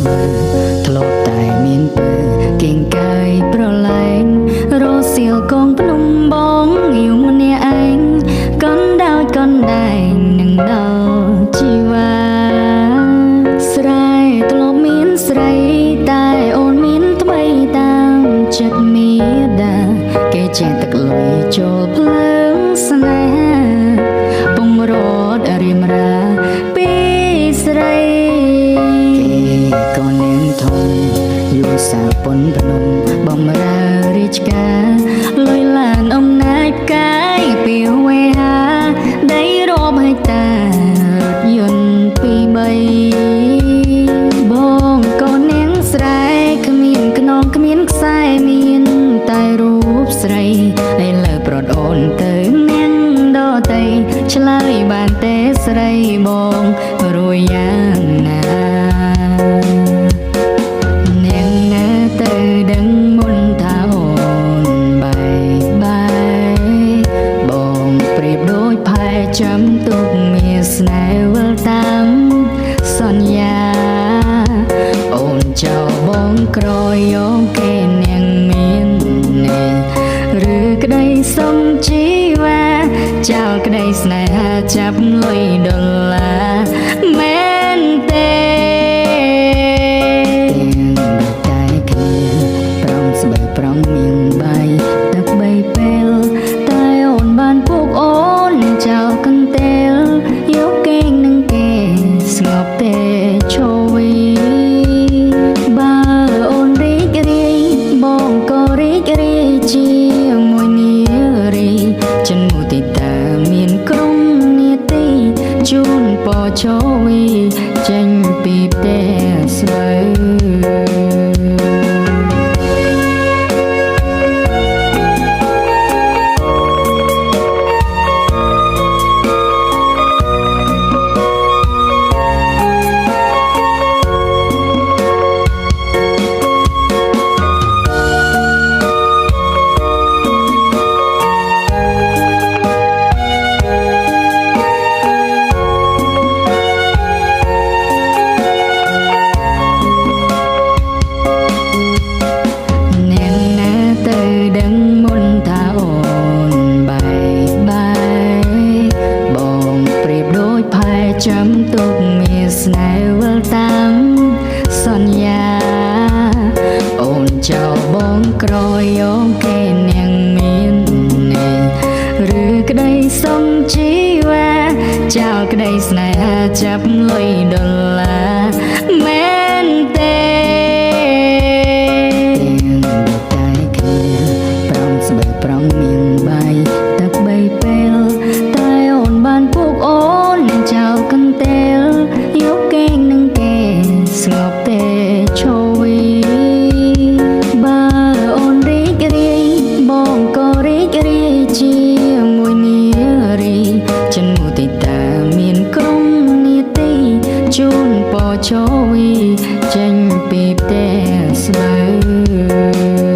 ស្មើធ្លាប់តែមានពើគៀងកាយប្រឡែងរសៀលកងភ្នំបងងាវម្នាក់ឯងកណ្ដោចកណ្ដែងនឹងដល់ជីវាស្រែធ្លាប់មានស្រីតែអូនមានថ្មីតាមចិត្តមេដាគេចេះទឹកលុយចូលភ្លើងស្នេហាពងរត់រៀមរាពីស្រីគេក៏នាងធំយូរសាពុនភ្នំបំរើរាជការលុយឡានអំណាចផ្កាយពីវេហាដីរាប់ហិកតារថយន្តពីរបីបងក៏នាងស្រែគ្មានខ្នងគ្មានខ្សែមានតែរូបស្រីឥឡូវប្រត់អូនទៅនាងដតៃឆ្លើយបានទេស្រីបងរួយយ៉ាងណានាងណាទៅដឹងមុនថាអូនបាយបងប្រៀបដូចផែចាំទុកមានស្នេហ៍វិលតាមសន្យាអូនចោលបងក្រយកគេនាងមាននេះឬក្តីសុំជីវ៉ាចោលក្តីស្នេហាចាប់លុយដុល្លារមែនទេតែគ្នាប្រងស្បែកប្រងមានបាយទឹកបីពេលតែអូនបានពុកអូនចោលកន្ទេលយកគេងនឹងគេស្ងប់ទេឈោវីបើអូនរីករាយបងក៏រីករាយជាមួយនារីចិនមុទិតាមានក្រុមនាទីជូនពរឈោវីចេញពីផ្ទះស្បូចាំទុកមានស្នេហ៍វិលតាមសន្យាអូនចោលបងក្រយកគេនាងមាននេះឬក្តីសុំជីវ៉ាចោលក្តីស្នេហាចាប់លុយដុល្លារមែនទេតែគ្នាប្រងស្បែកប្រងមានបាយទឹកបីពេលតែអូនបានពុកអូនចោលកន្ទេលយកគេងនឹងគេស្ងប់ទេឈោវីបើអូនរីករាយបងក៏រីករាយជាមួយនារីចិនមុទិតាមានក្រុមនាទីជូនពរឈោវីចេញពីផ្ទះស្បូ